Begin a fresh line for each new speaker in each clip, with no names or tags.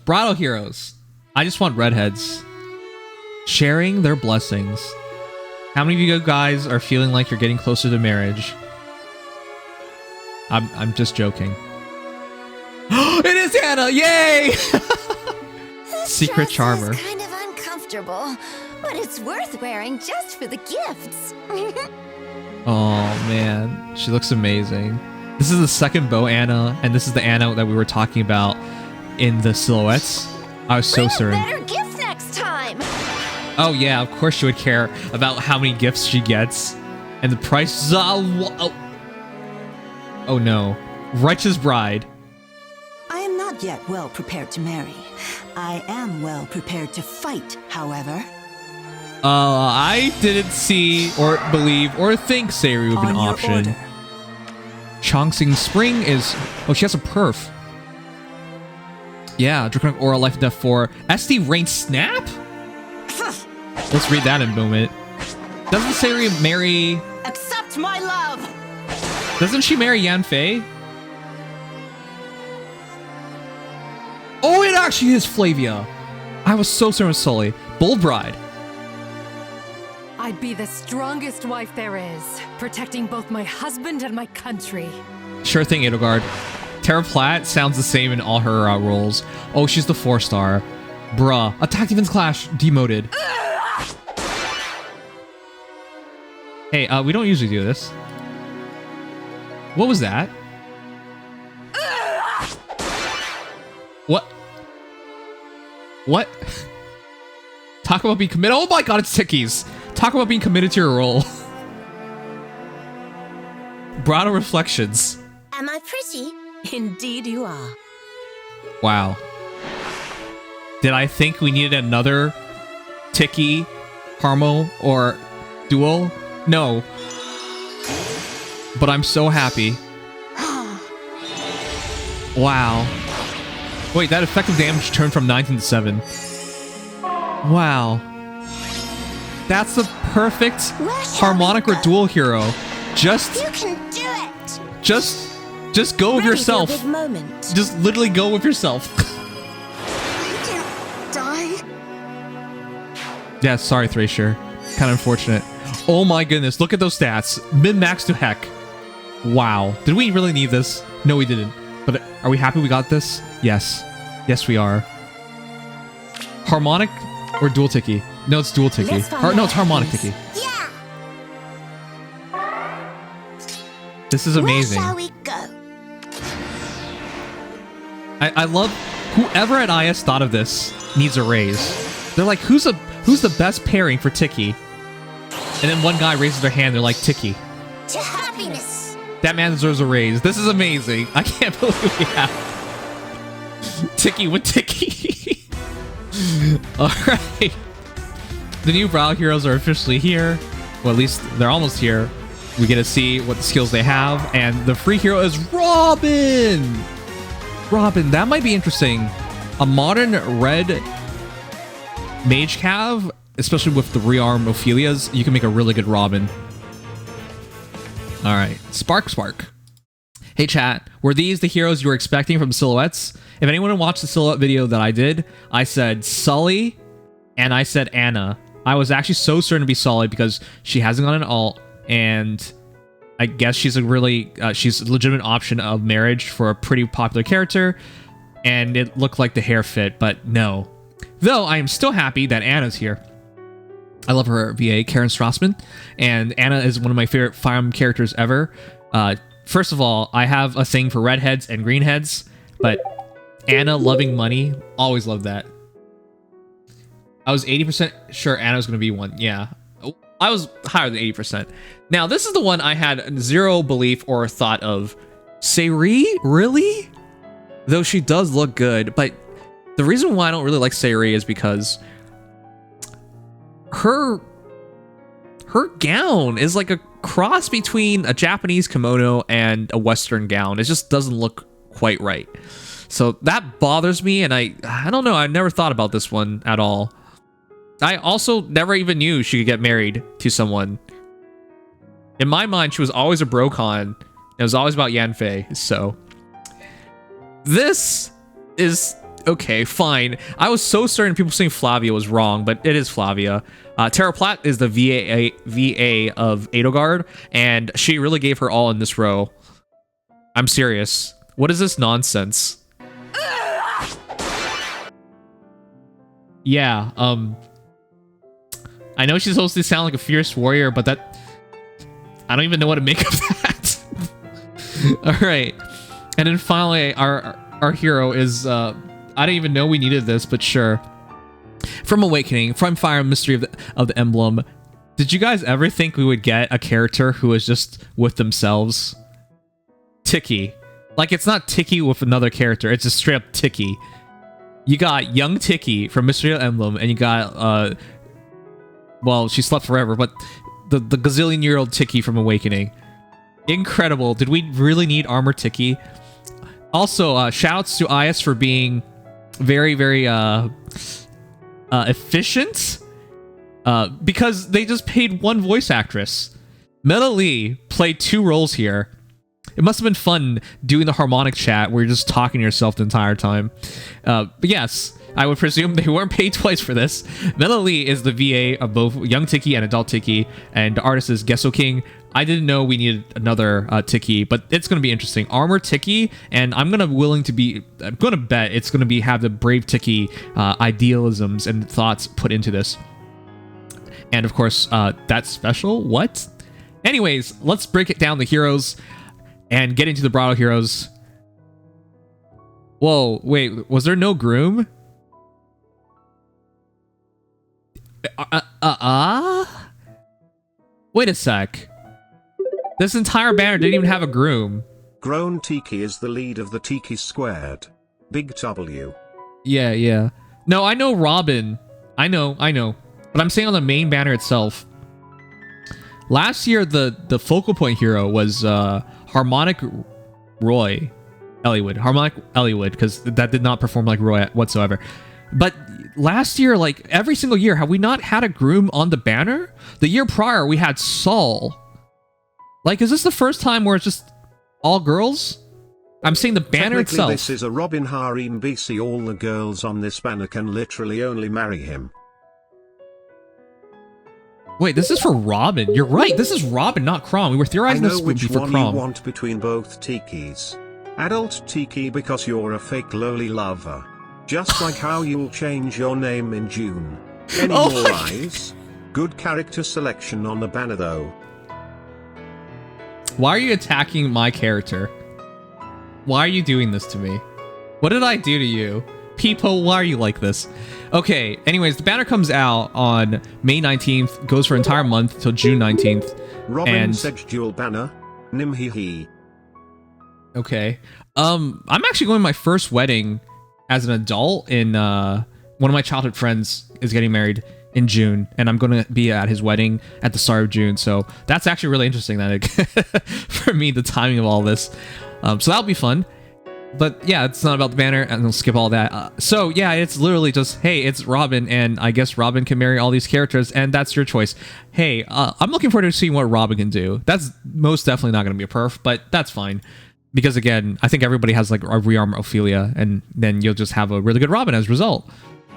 Bridal Heroes. I just want redheads. Sharing their blessings. How many of you guys are feeling like you're getting closer to marriage? I'm just joking. It is Anna! Yay! Secret charmer.
Kind of uncomfortable, but it's worth wearing just for the gifts.
Oh man, she looks amazing. This is the second bow Anna, and this is the Anna that we were talking about in the silhouettes. I was so certain.
Better gift next time.
Oh yeah, of course she would care about how many gifts she gets. And the price... Oh no. Righteous bride.
I am not yet well prepared to marry. I am well prepared to fight, however.
I didn't see or believe or think Sayuri would be an option.
Order.
Chongsing Spring is... Oh, she has a perf. Yeah, Draconic Aura, Life and Death 4. SD Rain Snap? Let's read that in a moment. Doesn't Sayuri marry...
Accept my love!
Doesn't she marry Yanfei? Oh, it actually is Flavia. I was so certain it was Sully. Bold Bride.
I'd be the strongest wife there is, protecting both my husband and my country.
Sure thing, Edelgard. Terra Platt sounds the same in all her roles. Oh, she's the 4-star. Bruh. Attack Defense Clash. Demoted. Hey, we don't usually do this. What was that? What? What? Talk about being committed. Oh my god, it's Tickies. Talk about being committed to your role. Bridal Reflections.
Am I pretty?
Indeed you are.
Wow. Did I think we needed another Tiki, Harmo, or Duel? No. But I'm so happy. Wow. Wait, that effective damage turned from 19 to 7. Wow. That's the perfect harmonic or dual hero. Just...
You can do it!
Just go with yourself.
Big moment.
Just literally go with yourself.
I can't die.
Yeah, sorry, Thrasher. Kind of unfortunate. Oh my goodness, look at those stats. Min-max to heck. Wow. Did we really need this? No, we didn't. But are we happy we got this? Yes. Yes, we are. Harmonic or dual Tiki? No, it's dual Tiki. No, it's harmonic Tiki.
Yeah.
This is amazing.
Where shall we go?
I love whoever at IS thought of this needs a raise. They're like, who's the best pairing for Tiki? And then one guy raises their hand. They're like, Tiki.
To happiness.
That man deserves a raise. This is amazing. I can't believe we have Tiki with Tiki. All right. The new Bridal Heroes are officially here. Well, at least they're almost here. We get to see what the skills they have. And the free hero is Robin. Robin, that might be interesting. A modern red mage cav, especially with the rearm Ophelia's, you can make a really good Robin. All right. Spark. Hey, chat. Were these the heroes you were expecting from silhouettes? If anyone watched the silhouette video that I did, I said Sully and I said Anna. I was actually so certain to be Sully because she hasn't got an alt, and I guess she's a really she's a legitimate option of marriage for a pretty popular character, and it looked like the hair fit, but no. Though I am still happy that Anna's here. I love her VA, Karen Strassman, and Anna is one of my favorite Fire Emblem characters ever. First of all, I have a thing for redheads and greenheads, but Anna loving money, always loved that. I was 80% sure Anna was going to be one. Yeah, I was higher than 80%. Now, this is the one I had zero belief or thought of. Sayuri? Really? Though she does look good, but the reason why I don't really like Sayuri is because her gown is like a cross between a Japanese kimono and a Western gown. It just doesn't look quite right. So that bothers me, and I don't know. I never thought about this one at all. I also never even knew she could get married to someone. In my mind, she was always a brocon. It was always about Yanfei. So this is Okay, fine. I was so certain people saying Flavia was wrong, but it is Flavia. Tara Platt is the VA of Edelgard, and she really gave her all in this row. I'm serious. What is this nonsense? Yeah, I know she's supposed to sound like a fierce warrior, but that... I don't even know what to make of that. Alright. And then finally, our hero is... I didn't even know we needed this, but sure. From Awakening, from Fire and Mystery of the Emblem, did you guys ever think we would get a character who is just with themselves? Tiki. Like, it's not Tiki with another character, it's just straight up Tiki. You got young Tiki from Mystery of the Emblem, and you got, well, she slept forever, but the gazillion-year-old Tiki from Awakening. Incredible. Did we really need Armor Tiki? Also, shoutouts to IS for being very, very, efficient. Because they just paid one voice actress. Meta Lee played 2 roles here. It must have been fun doing the harmonic chat where you're just talking to yourself the entire time. But yes, I would presume they weren't paid twice for this. Meta Lee is the VA of both Young Tiki and Adult Tiki, and the artist is Gesso King. I didn't know we needed another Tiki, but it's going to be interesting. Armor Tiki, and I'm going to bet it's going to have the Brave Tiki idealisms and thoughts put into this. And of course, that's special. What? Anyways, let's break it down the heroes and get into the Bridal Heroes. Whoa, wait, was there no Groom? Wait a sec. This entire banner didn't even have a Groom.
Grown Tiki is the lead of the Tiki Squared. Big W.
Yeah. No, I know Robin. I know. But I'm saying on the main banner itself. Last year, the focal point hero was Harmonic Eliwood, because that did not perform like Roy whatsoever. But last year, like every single year, have we not had a Groom on the banner? The year prior, we had Saul. Like, is this the first time where it's just all girls? I'm saying the banner itself.
This is a Robin harem BC. All the girls on this banner can literally only marry him.
Wait, this is for Robin. You're right. This is Robin, not Crom. We were theorizing this would be for Crom.
I know which one you want between both Tikis. Adult Tiki because you're a fake lowly lover. Just like how you'll change your name in June. Any more eyes? Good character selection on the banner though.
Why are you attacking my character? Why are you doing this to me? What did I do to you? People, why are you like this? Okay, anyways, the banner comes out on May 19th, goes for an entire month till June 19th.
Robin said dual banner. Nimhihi.
Okay. I'm actually going to my first wedding as an adult in one of my childhood friends is getting married in June, and I'm going to be at his wedding at the start of June, so that's actually really interesting that for me, the timing of all this. So that'll be fun. But yeah, it's not about the banner, and I'll skip all that. So yeah, it's literally just, hey, it's Robin, and I guess Robin can marry all these characters, and that's your choice. Hey, I'm looking forward to seeing what Robin can do. That's most definitely not going to be a perf, but that's fine. Because again, I think everybody has like a rearm Ophelia, and then you'll just have a really good Robin as a result.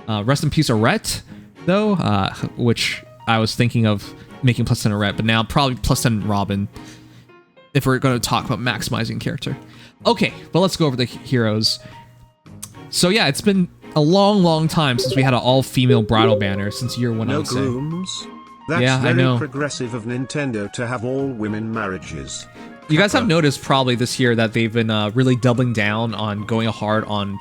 Rest in peace, Arette, though, which I was thinking of making +10 Arette, but now probably +10 Robin, if we're going to talk about maximizing character. Okay, but let's go over the heroes. So yeah, it's been a long time since we had an all-female bridal banner since year 1.
No grooms. That's very progressive of Nintendo to have all women marriages.
You guys have noticed probably this year that they've been really doubling down on going hard on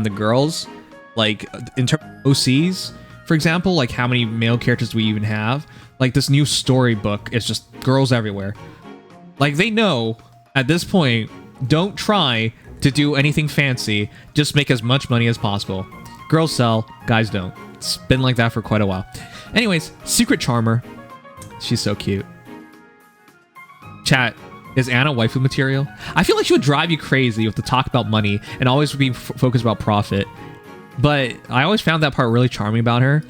the girls, like in terms of OCs, for example. Like how many male characters do we even have? Like this new storybook is just girls everywhere. Like they know at this point. Don't try to do anything fancy. Just make as much money as possible. Girls sell, guys don't. It's been like that for quite a while. Anyways, Secret Charmer. She's so cute. Chat, is Anna waifu material? I feel like she would drive you crazy with the talk about money and always be focused about profit. But I always found that part really charming about her.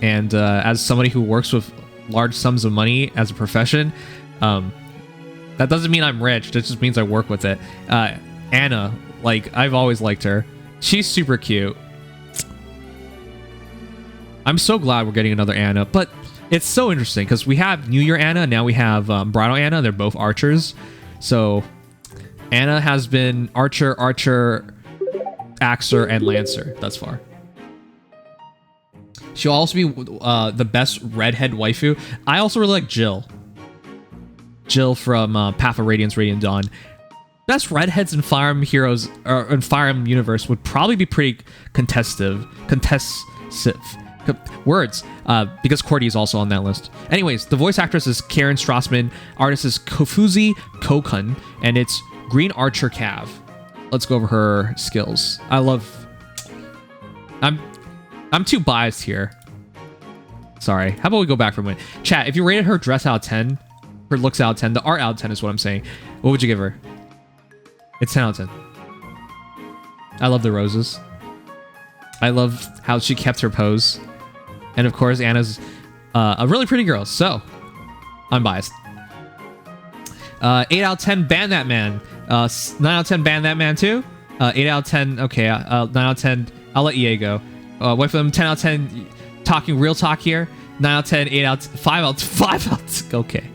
And as somebody who works with large sums of money as a profession, that doesn't mean I'm rich. That just means I work with it. Anna, like, I've always liked her. She's super cute. I'm so glad we're getting another Anna, but it's so interesting because we have New Year Anna, and now we have Bridal Anna. They're both archers. So Anna has been archer, axer, and lancer thus far. She'll also be the best redhead waifu. I also really like Jill. Jill from Path of Radiance, Radiant Dawn. Best redheads in Fire Emblem Heroes or in Fire Emblem universe would probably be pretty contestive. Words, because Cordy is also on that list. Anyways, the voice actress is Karen Strassman, artist is Kofuzi Kokun, and it's Green Archer Cav. Let's go over her skills. I'm too biased here. Sorry. How about we go back for a minute? Chat, if you rated her dress out of 10, her looks out of 10, the art out of 10 is what I'm saying, what would you give her? It's 10 out of 10. I love the roses. I love how she kept her pose. And of course, Anna's a really pretty girl, so I'm biased. 8 out of 10, ban that man. 9 out of 10, ban that man too. 8 out of 10, okay. 9 out of 10, I'll let EA go. Wait for them. 10 out of 10, talking real talk here. 9 out of 10, 8 out, 5 out, 5 out. Okay.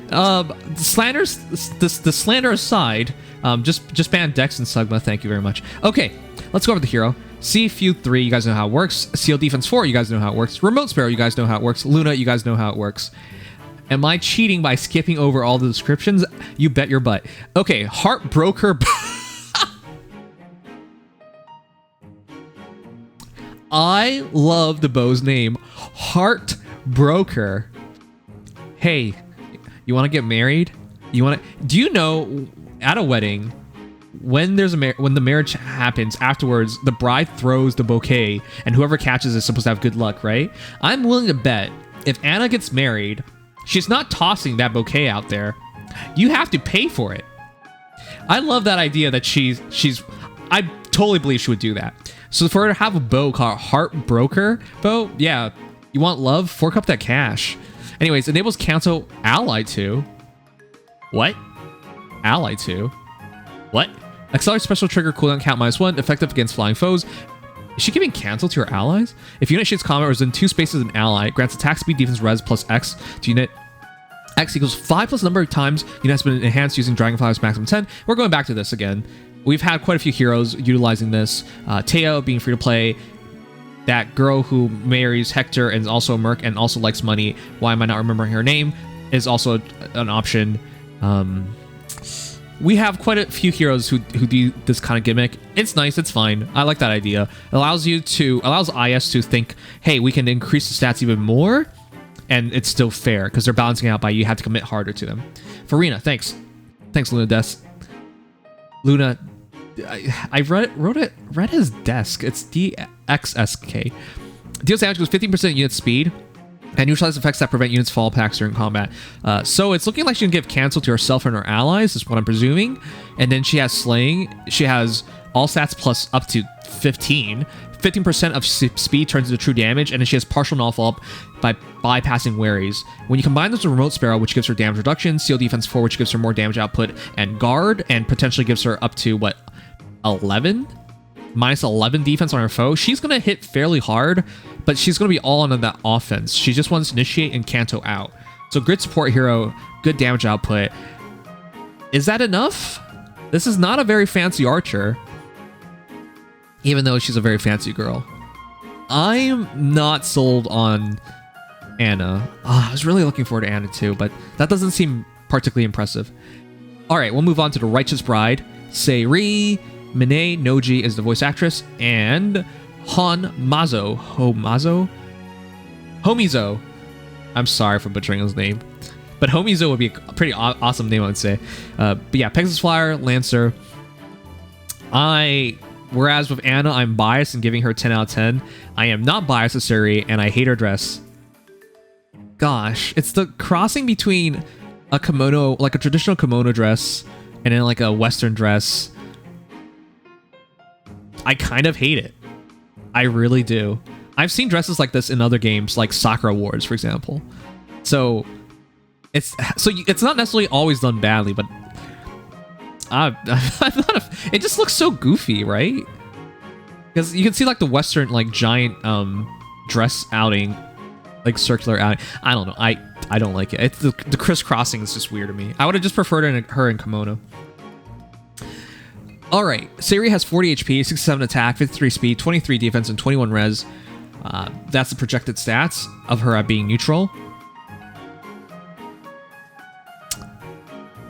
The slander aside, just ban Dex and Sugma. Thank you very much. Okay, let's go over the hero. C Feud 3, you guys know how it works. Seal Defense 4, you guys know how it works. Remote Sparrow, you guys know how it works. Luna, you guys know how it works. Am I cheating by skipping over all the descriptions? You bet your butt. Okay, Heartbroker. I love the beau's name. Heartbroker. Hey, you want to get married? Do you know at a wedding, when the marriage happens, afterwards the bride throws the bouquet and whoever catches is supposed to have good luck, right? I'm willing to bet if Anna gets married, she's not tossing that bouquet out there. You have to pay for it. I love that idea that I totally believe she would do that. So for her to have a bow called Heartbroker bow, yeah, you want love? Fork up that cash. Anyways, enables cancel ally to. What? Ally to? What? Accelerate special trigger cooldown count -1, effective against flying foes. Is she giving cancel to her allies? If unit shoots combat or is in 2 spaces an ally, grants attack speed, defense, res plus X to unit. X equals 5 plus number of times unit has been enhanced using Dragonfly's maximum 10. We're going back to this again. We've had quite a few heroes utilizing this. Teo being free to play. That girl who marries Hector and is also a merc and also likes money. Why am I not remembering her name? Is also an option. We have quite a few heroes who do this kind of gimmick. It's nice. It's fine. I like that idea. It allows IS to think, hey, we can increase the stats even more, and it's still fair because they're balancing out by you have to commit harder to them. Farina, thanks, Luna Des. Luna, I read his desk. It's DXSK. Deals damage with 15% unit speed. And neutralize effects that prevent units fall packs during combat. So it's looking like she can give cancel to herself and her allies, is what I'm presuming. And then she has slaying. She has all stats plus up to 15. 15% of speed turns into true damage, and then she has partial null by bypassing worries. When you combine this with Remote Sparrow, which gives her damage reduction, Seal Defense 4, which gives her more damage output, and Guard, and potentially gives her up to, what, 11? Minus 11 defense on her foe. She's going to hit fairly hard, but she's going to be all on that offense. She just wants to initiate and Kanto out. So good support hero, good damage output. Is that enough? This is not a very fancy archer, even though she's a very fancy girl. I'm not sold on Anna. I was really looking forward to Anna too, but that doesn't seem particularly impressive. All right, we'll move on to the Righteous Bride. Seiri Mine Noji is the voice actress, and Homizo. I'm sorry for butchering his name, but Homizo would be a pretty awesome name, I would say. But yeah, Pegasus Flyer, Lancer. Whereas with Anna, I'm biased in giving her 10 out of 10. I am not biased with Seiri, and I hate her dress. Gosh, it's the crossing between a kimono, like a traditional kimono dress, and then like a Western dress. I kind of hate it. I really do. I've seen dresses like this in other games, like Sakura Wars, for example. So it's not necessarily always done badly, but it just looks so goofy, right? Because you can see like the Western like giant dress outing, like circular outing. I don't know. I don't like it. It's the crisscrossing is just weird to me. I would have just preferred her in kimono. All right, Sayuri has 40 HP, 67 attack, 53 speed, 23 defense, and 21 res. That's the projected stats of her at being neutral.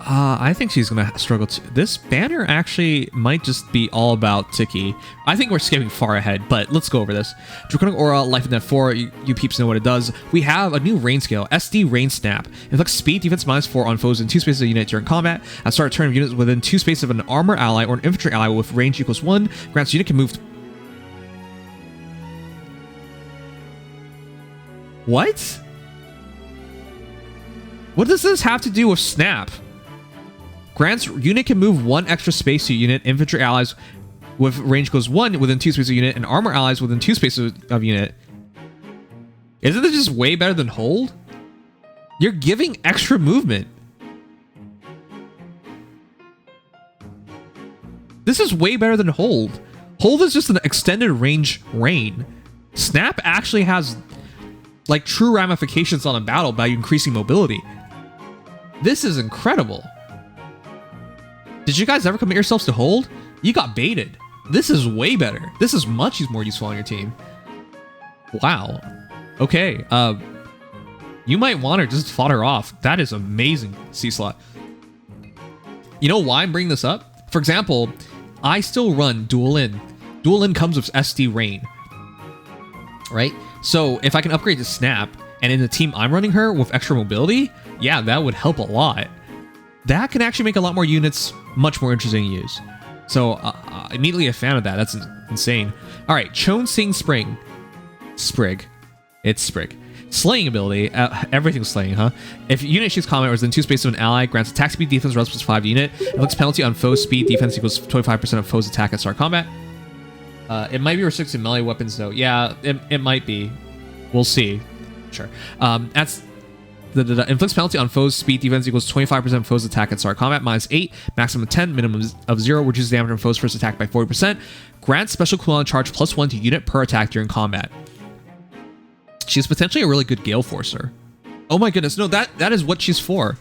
I think she's gonna struggle to. This banner actually might just be all about Tiki. I think we're skipping far ahead, but let's go over this. Draconic Aura, Life and Death 4, you peeps know what it does. We have a new rain scale, SD Rain Snap. Inflicts speed, defense -4 on foes in 2 spaces of a unit during combat. At start of turn of units within 2 spaces of an armor ally or an infantry ally with range equals 1. Grants unit can move. What? What does this have to do with Snap? Grants unit can move 1 extra space to unit, infantry allies with range equals 1 within 2 spaces of unit, and armor allies within 2 spaces of unit. Isn't this just way better than hold? You're giving extra movement. This is way better than hold. Hold is just an extended range rain. Snap actually has like true ramifications on a battle by increasing mobility. This is incredible. Did you guys ever commit yourselves to hold? You got baited. This is way better. This is much more useful on your team. Wow. Okay. You might want to just fought her off. That is amazing, C-Slot. You know why I'm bringing this up? For example, I still run Dual In. Dual In comes with SD Rain. Right? So if I can upgrade to Snap, and in the team I'm running her with extra mobility, yeah, that would help a lot. That can actually make a lot more units much more interesting to use. So immediately a fan of that. That's insane. All right, Chon Sing Spring. Sprig. It's Sprig. Slaying ability. Everything's slaying, huh? If unit shoots combat or is in 2 spaces of an ally, grants attack speed, defense, res +5 to unit. Inflicts penalty on foe's speed, defense equals 25% of foe's attack at start combat. It might be restricted to melee weapons though. Yeah, it might be. We'll see. Sure. That's the inflicts penalty on foes speed, defense equals 25% of foes attack at start combat, -8, maximum of 10, minimum of 0, reduces damage on foes first attack by 40%, grants special cooldown charge +1 to unit per attack during combat. She's potentially a really good Gale Forcer. Oh my goodness, no, that is what she's for.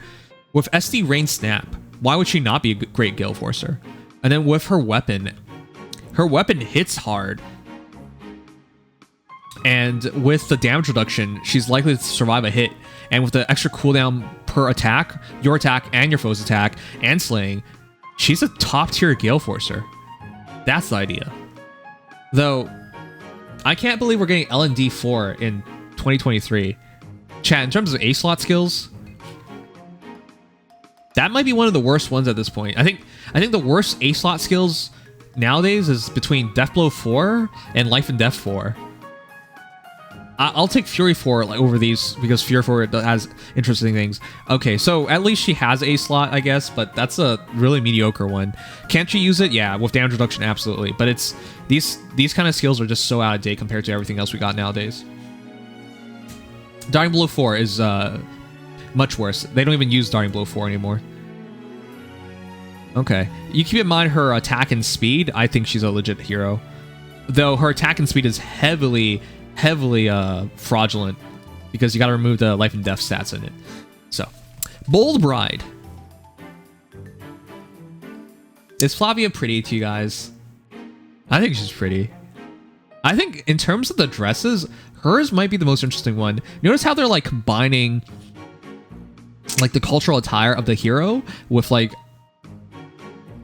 With SD Rain Snap, why would she not be a great Gale Forcer? And then with her weapon hits hard. And with the damage reduction, she's likely to survive a hit. And with the extra cooldown per attack, your attack and your foe's attack, and slaying, she's a top-tier Gale Forcer. That's the idea. Though, I can't believe we're getting L&D 4 in 2023. Chat, in terms of A-slot skills, that might be one of the worst ones at this point. I think the worst A-slot skills nowadays is between Death Blow 4 and Life and Death 4. I'll take Fury 4 over these because Fury 4 has interesting things. Okay, so at least she has a slot, I guess, but that's a really mediocre one. Can't she use it? Yeah, with damage reduction, absolutely. But it's these kind of skills are just so out of date compared to everything else we got nowadays. Dying Blow 4 is much worse. They don't even use Dying Blow 4 anymore. Okay, you keep in mind her attack and speed. I think she's a legit hero, though her attack and speed is heavily fraudulent because you got to remove the life and death stats in it. So, Bold Bride. Is Flavia pretty to you guys? I think she's pretty. I think in terms of the dresses, hers might be the most interesting one. Notice how they're like combining like the cultural attire of the hero with like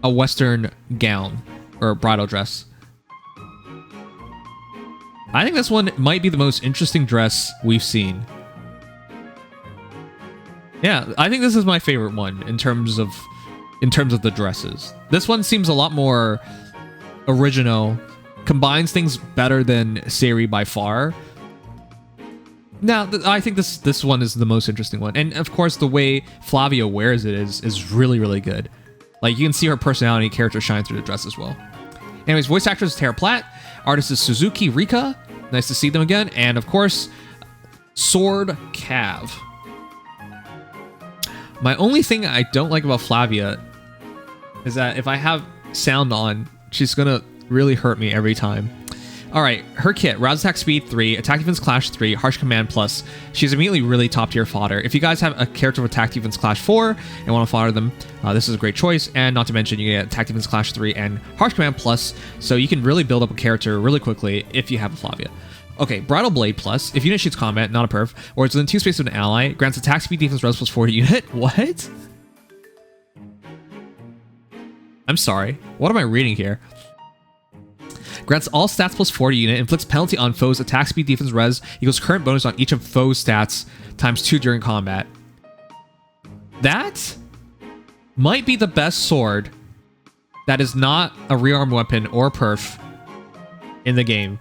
a Western gown or a bridal dress. I think this one might be the most interesting dress we've seen. Yeah, I think this is my favorite one in terms of the dresses. This one seems a lot more original, combines things better than Sayuri by far. Now, I think this one is the most interesting one, and of course the way Flavia wears it is really, really good. Like, you can see her personality and character shine through the dress as well. Anyways, voice actress is Tara Platt. Artist is Suzuki Rika. Nice to see them again. And of course, Sword Cav. My only thing I don't like about Flavia is that if I have sound on, she's gonna really hurt me every time. All right, her kit: rouse attack speed 3, attack defense clash 3, harsh command plus. She's immediately really top tier fodder. If you guys have a character with attack defense clash 4 and want to fodder them, this is a great choice. And not to mention, you get attack defense clash 3 and harsh command plus, so you can really build up a character really quickly if you have a Flavia. Okay, Bridal Blade plus. If unit shoots combat, not a perf, or it's within 2 spaces of an ally, grants attack speed defense res plus 4 to unit. What? I'm sorry. What am I reading here? Grants all stats plus 4 to unit, inflicts penalty on foes, attack speed, defense, res, equals current bonus on each of foes' stats times 2 during combat. That might be the best sword that is not a rearm weapon or perf in the game.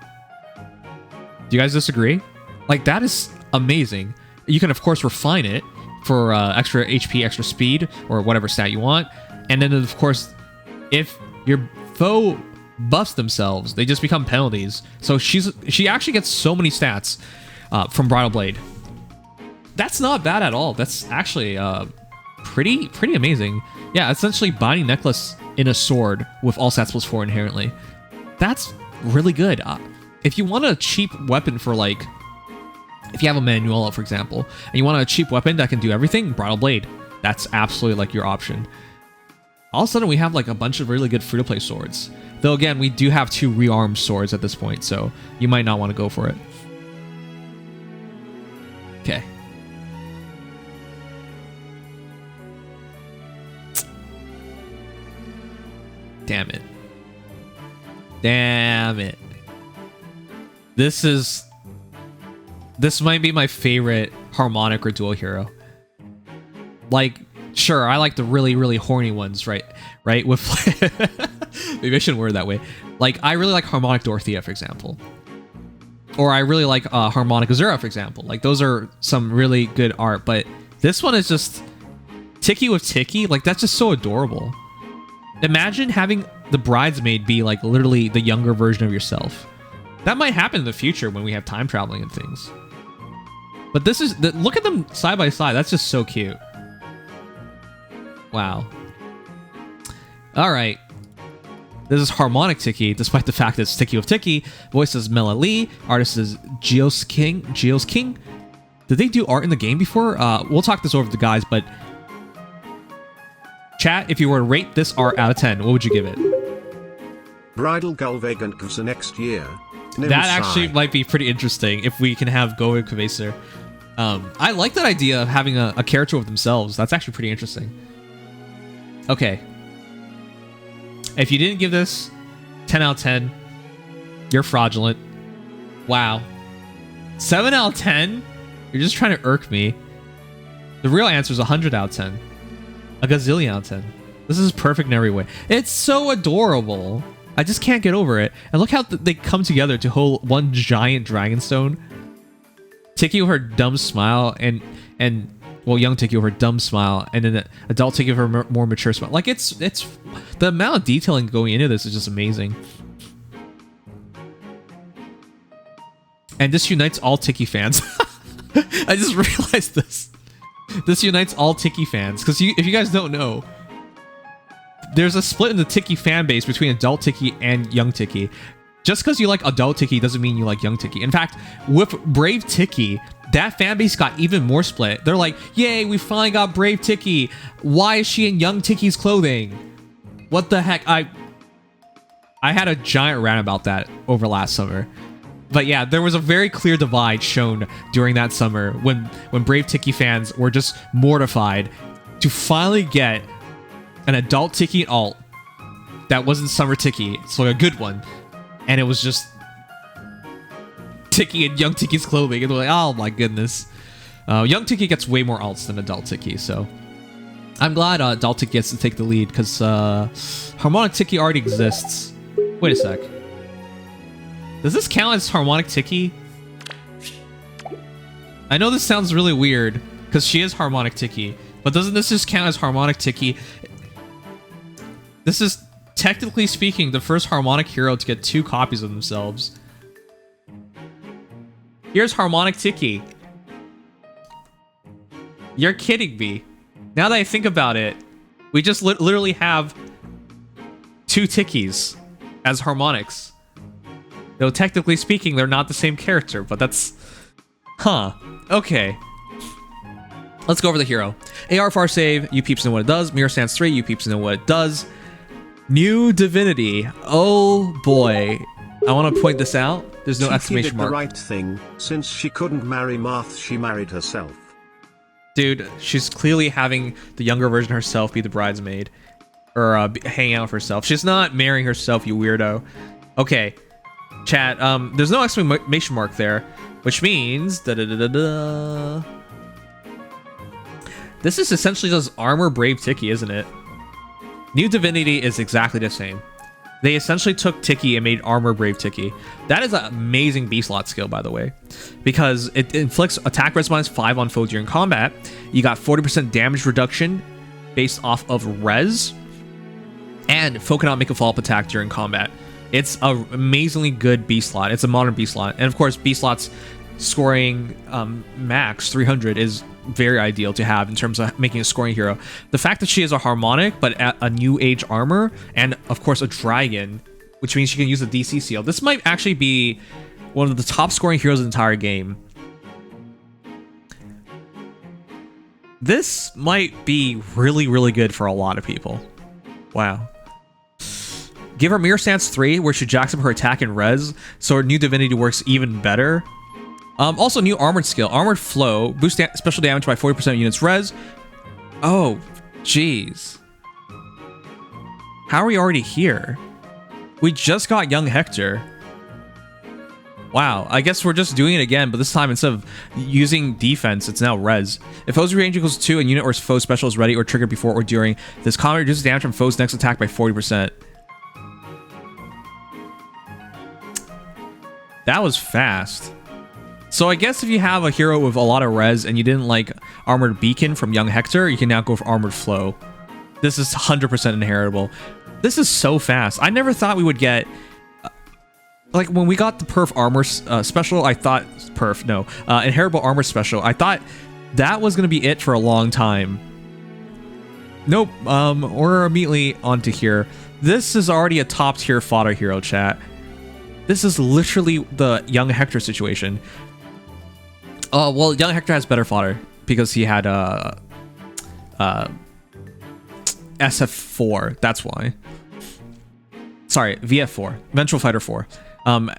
Do you guys disagree? Like, that is amazing. You can, of course, refine it for extra HP, extra speed, or whatever stat you want. And then, of course, if your foe buffs themselves, they just become penalties. So she actually gets so many stats from Bridal Blade. That's not bad at all. That's actually pretty amazing. Yeah, essentially binding necklace in a sword with all stats plus 4 inherently. That's really good. If you want a cheap weapon for, like, if you have a Manuela, for example, and you want a cheap weapon that can do everything, Bridal Blade. That's absolutely, like, your option. All of a sudden, we have, like, a bunch of really good free-to-play swords. Though, again, we do have 2 rearmed swords at this point, so you might not want to go for it. Okay. Damn it. Damn it. This might be my favorite Harmonic or Dual hero. Like, sure, I like the really horny ones, right? With maybe I shouldn't word it that way. Like, I really like Harmonic Dorothea, for example. Or I really like Harmonic Azura, for example. Like, those are some really good art, but this one is just Tiki with Tiki. Like, that's just so adorable. Imagine having the bridesmaid be, like, literally the younger version of yourself. That might happen in the future when we have time traveling and things. But this is... look at them side by side. That's just so cute. Wow. Alright. This is Harmonic Tiki, despite the fact that it's Tiki with Tiki. Voice is Mela Lee. Artist is Geos King. Did they do art in the game before? We'll talk this over with the guys, but... Chat, if you were to rate this art out of 10, what would you give it?
Bridal Gulvagant goes next year.
That actually might be pretty interesting if we can have Go and Kvaser. I like that idea of having a character with themselves. That's actually pretty interesting. Okay. If you didn't give this 10 out of 10, you're fraudulent. Wow. 7 out of 10? You're just trying to irk me. The real answer is 100 out of 10. A gazillion out of 10. This is perfect in every way. It's so adorable. I just can't get over it. And look how they come together to hold one giant dragonstone. Tiki with her dumb smile and well, young Tiki with her dumb smile, and then adult Tiki with her more mature smile. Like, it's the amount of detailing going into this is just amazing. And this unites all Tiki fans. I just realized this. This unites all Tiki fans, because if you guys don't know, there's a split in the Tiki fan base between adult Tiki and young Tiki. Just because you like adult Tiki doesn't mean you like young Tiki. In fact, with Brave Tiki, that fan base got even more split. They're like, yay, we finally got Brave Tiki. Why is she in young Tiki's clothing? What the heck? I had a giant rant about that over last summer. But yeah, there was a very clear divide shown during that summer when Brave Tiki fans were just mortified to finally get an adult Tiki alt that wasn't Summer Tiki, so a good one. And it was just Tiki and young Tiki's clothing. And they're like, oh my goodness. Young Tiki gets way more alts than adult Tiki, so I'm glad adult Tiki gets to take the lead, because Harmonic Tiki already exists. Wait a sec. Does this count as Harmonic Tiki? I know this sounds really weird, because she is Harmonic Tiki, but doesn't this just count as Harmonic Tiki? This is, technically speaking, the first Harmonic hero to get 2 copies of themselves. Here's Harmonic Tiki. You're kidding me. Now that I think about it, we just literally have 2 Tikis as Harmonics. Though technically speaking, they're not the same character, but that's... Huh. Okay. Let's go over the hero. AR Far Save, you peeps know what it does. Mirror Stance 3, you peeps know what it does. New Divinity. Oh boy. I want to point this out. There's no exclamation mark.
Did the right thing. Since she couldn't marry Marth, she married herself.
Dude, she's clearly having the younger version herself be the bridesmaid. Or hang out with herself. She's not marrying herself, you weirdo. Okay. Chat, there's no exclamation mark there. Which means... Da-da-da-da-da. This is essentially just Armor Brave Tiki, isn't it? New Divinity is exactly the same. They essentially took Tiki and made Armor Brave Tiki. That is an amazing B-slot skill, by the way. Because it inflicts attack res -5 on foes during combat. You got 40% damage reduction based off of res. And foe cannot make a follow-up attack during combat. It's an amazingly good B-slot. It's a modern B-slot. And of course, B-slot's scoring max 300 is very ideal to have in terms of making a scoring hero. The fact that she is a harmonic, but at a new age armor, and of course a dragon, which means she can use a DC seal. This might actually be one of the top scoring heroes in the entire game. This might be really, really good for a lot of people. Wow. Give her Mirror Stance 3, where she jacks up her attack and res, so her new Divinity works even better. Also, new Armored skill, Armored Flow, boost special damage by 40% of units res. Oh, jeez. How are we already here? We just got young Hector. Wow, I guess we're just doing it again, but this time instead of using defense, it's now res. If foe's range equals 2 and unit or foe special is ready or triggered before or during, this combat reduces damage from foe's next attack by 40%. That was fast. So I guess if you have a hero with a lot of res and you didn't like Armored Beacon from Young Hector, you can now go for Armored Flow. This is 100% inheritable. This is so fast. I never thought we would get... like, when we got the Perf Armor special, I thought... Inheritable Armor special. I thought that was going to be it for a long time. Nope. We're immediately onto here. This is already a top-tier fodder hero, chat. This is literally the Young Hector situation. Well, Young Hector has better fodder because he had SF4. That's why. Sorry, VF4, Ventral Fighter 4. And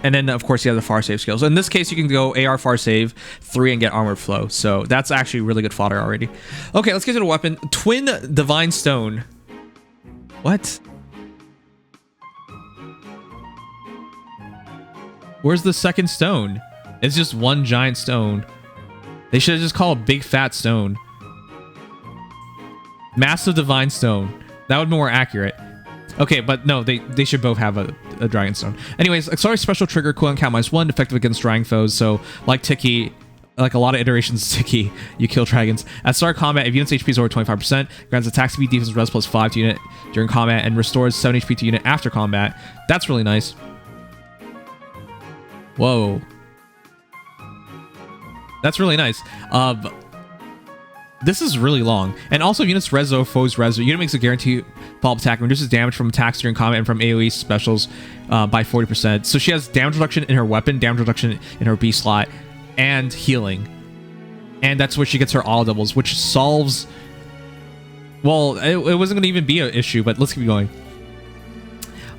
then of course you have the Far Save skills. So in this case, you can go AR Far Save 3 and get Armored Flow. So that's actually really good fodder already. Okay, let's get to the weapon. Twin Divine Stone. What? Where's the second stone? It's just one giant stone. They should have just called it Big Fat Stone. Massive Divine Stone. That would be more accurate. Okay, but no, they should both have a Dragon Stone. Anyways, Accelerate Special Trigger, cooldown count -1, effective against dragon foes. So, like Tiki, like a lot of iterations of Tiki, you kill dragons. At start combat, if unit's HP is over 25%, grants attack speed, defense, res +5 to unit during combat, and restores 7 HP to unit after combat. That's really nice. Whoa. That's really nice. This is really long. And also, units reso, foes reso. Unit makes a guaranteed follow-up attack, reduces damage from attacks during combat and from AoE specials by 40%. So she has damage reduction in her weapon, damage reduction in her B slot, and healing. And that's where she gets her auto doubles, which solves... Well, it wasn't going to even be an issue, but let's keep going.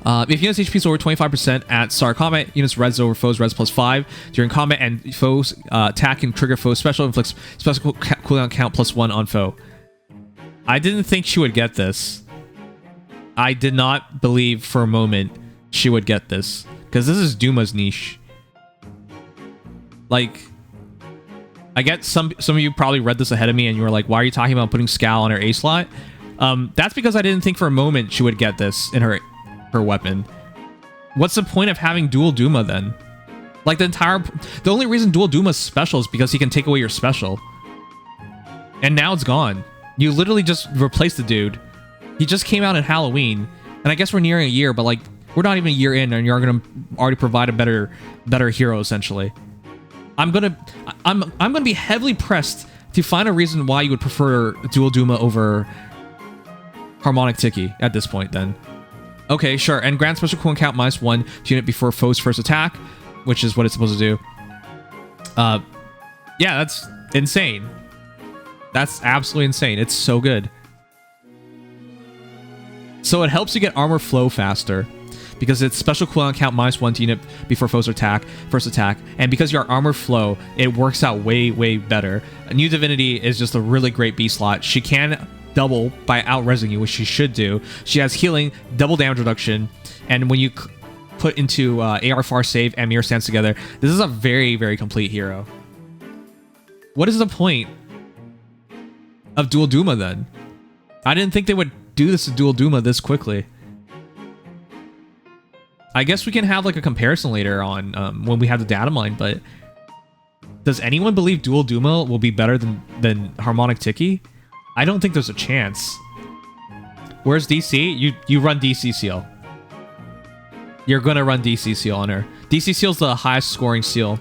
If units HP is over 25% at start combat, units res over foes res +5 during combat, and foes attack and trigger foes special, inflicts special cooldown count +1 on foe. I didn't think she would get this. I did not believe for a moment she would get this, because this is Duma's niche. Like, I get some of you probably read this ahead of me and you were like, why are you talking about putting Scal on her A slot? That's because I didn't think for a moment she would get this in her weapon. What's the point of having dual Duma then? Like, the only reason dual Duma is special is because he can take away your special. And now it's gone. You literally just replaced the dude. He just came out in Halloween. And I guess we're nearing a year, but like, we're not even a year in and you're gonna already provide a better hero essentially. I'm gonna be heavily pressed to find a reason why you would prefer dual Duma over Harmonic Tiki at this point then. Okay, sure. And grant special cooldown count -1 to unit before foe's first attack, which is what it's supposed to do. Yeah, that's insane. That's absolutely insane. It's so good. So it helps you get armor flow faster because it's special cooldown count -1 to unit before foe's first attack. And because your armor flow, it works out way, way better. A new Divinity is just a really great B slot. She can double by out-resing you, which she should do. She has healing, double damage reduction, and when you put into AR Far Save and Mirror Stance together, this is a very, very complete hero. What is the point of Dual Duma then? I didn't think they would do this to Dual Duma this quickly. I guess we can have like a comparison later on when we have the data mine, but does anyone believe Dual Duma will be better than Harmonic Tiki? I don't think there's a chance. Where's DC? You run DC Seal. You're gonna run DC Seal on her. DC Seal's the highest scoring seal.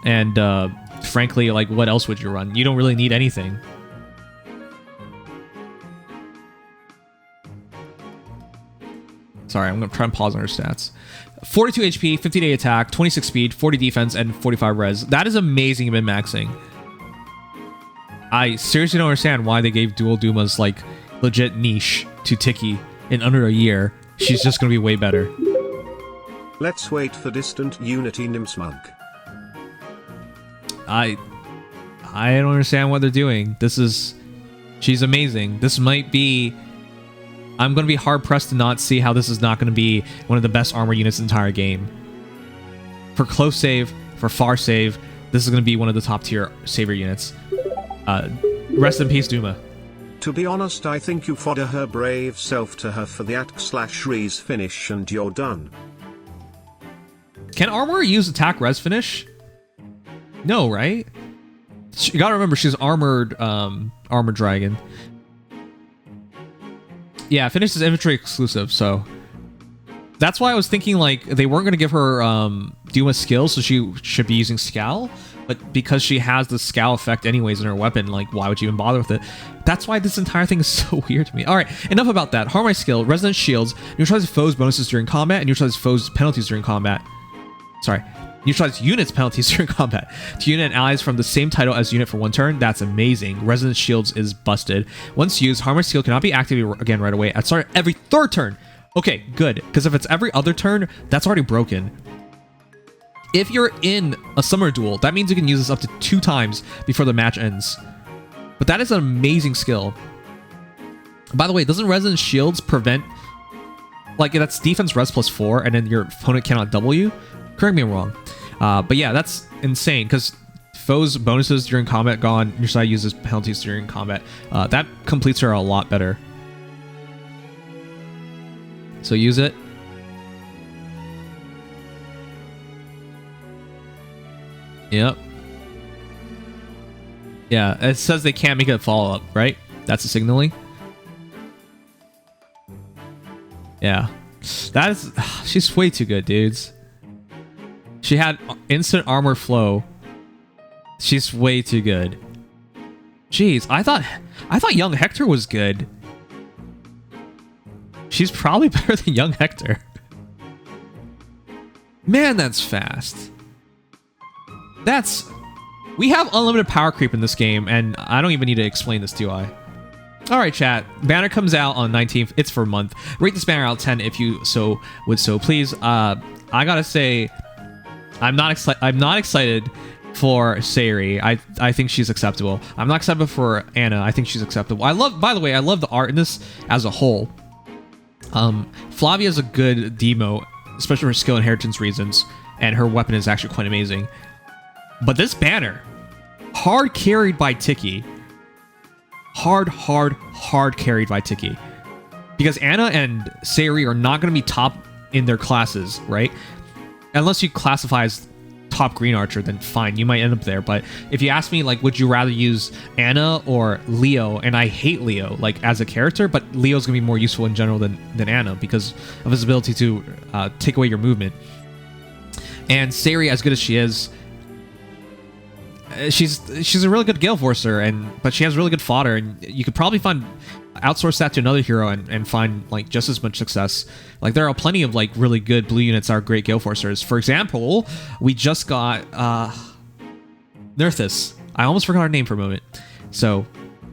And frankly, like, what else would you run? You don't really need anything. Sorry, I'm gonna try and pause on her stats. 42 HP, 50 day attack, 26 speed, 40 defense, and 45 res. That is amazing min-maxing. I seriously don't understand why they gave Dual Duma's like legit niche to Tiki in under a year. She's just gonna be way better.
Let's wait for distant Unity Nimsmug.
I don't understand what they're doing. She's amazing. This might be, I'm gonna be hard pressed to not see how this is not gonna be one of the best armor units in the entire game. For close save, for far save, this is gonna be one of the top tier savior units. Rest in peace, Duma.
To be honest, I think you fodder her brave self to her for the @/Reese finish and you're done.
Can armor use attack res finish? No, right? You gotta remember she's armored dragon. Yeah, finish is infantry exclusive, so that's why I was thinking like they weren't gonna give her Duma skills, so she should be using Scowl. But because she has the Scowl effect anyways in her weapon, like, why would you even bother with it? That's why this entire thing is so weird to me. Alright, enough about that. Harmonic skill, Resonant Shields, neutralize foes' bonuses during combat, and neutralize foes' penalties during combat. Sorry. Neutralize units' penalties during combat. To unit and allies from the same title as unit for 1 turn, that's amazing. Resonant Shields is busted. Once used, Harmonic skill cannot be activated again right away. At start every 3rd turn. Okay, good. Because if it's every other turn, that's already broken. If you're in a summer duel, that means you can use this up to 2 times before the match ends. But that is an amazing skill. By the way, doesn't Resonant Shields prevent... Like, that's defense res +4, and then your opponent cannot double you? Correct me if I'm wrong. But yeah, that's insane, because foes' bonuses during combat gone, your side uses penalties during combat. That completes her a lot better. So use it. Yep. Yeah, it says they can't make a follow-up, right? That's the signaling. Yeah. That is... She's way too good, dudes. She had instant armor flow. She's way too good. Jeez, I thought young Hector was good. She's probably better than young Hector. Man, that's fast. We have unlimited power creep in this game, and I don't even need to explain this, do I? Alright, chat. Banner comes out on the 19th. It's for a month. Rate this banner out of 10 if you would so please. I gotta say, I'm not excited for Sayuri. I think she's acceptable. I'm not excited for Anna. I think she's acceptable. By the way, I love the art in this as a whole. Flavia is a good demo, especially for skill inheritance reasons, and her weapon is actually quite amazing. But this banner, hard carried by Tiki. Hard carried by Tiki. Because Anna and Sayuri are not going to be top in their classes, right? Unless you classify as top green archer, then fine, you might end up there. But if you ask me, like, would you rather use Anna or Leo? And I hate Leo, like, as a character, but Leo's going to be more useful in general than Anna because of his ability to take away your movement. And Sayuri, as good as she is, she's a really good Gale Forcer, but she has really good fodder, and you could probably find outsource that to another hero and find like just as much success. Like there are plenty of like really good blue units that are great Gale Forcers. For example, we just got Nerthus. I almost forgot her name for a moment. So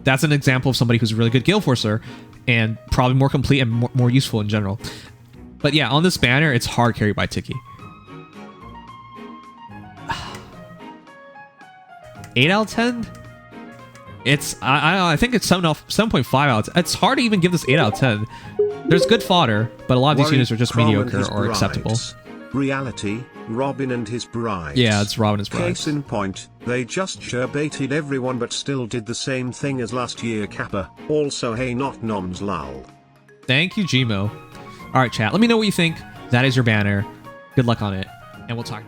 that's an example of somebody who's a really good Gale Forcer and probably more complete and more useful in general. But yeah, on this banner, it's hard carried by Tiki. 8 out of 10? It's I think it's 7.5 out of 10. It's hard to even give this 8 out of 10. There's good fodder, but a lot of these units are just mediocre or acceptable.
Reality, Robin and his bride.
Yeah, it's Robin and his bride.
Case in point, they just sure baited everyone but still did the same thing as last year Kappa. Also hey not noms lol.
Thank you, Gmo. Alright chat, let me know what you think. That is your banner. Good luck on it, and we'll talk.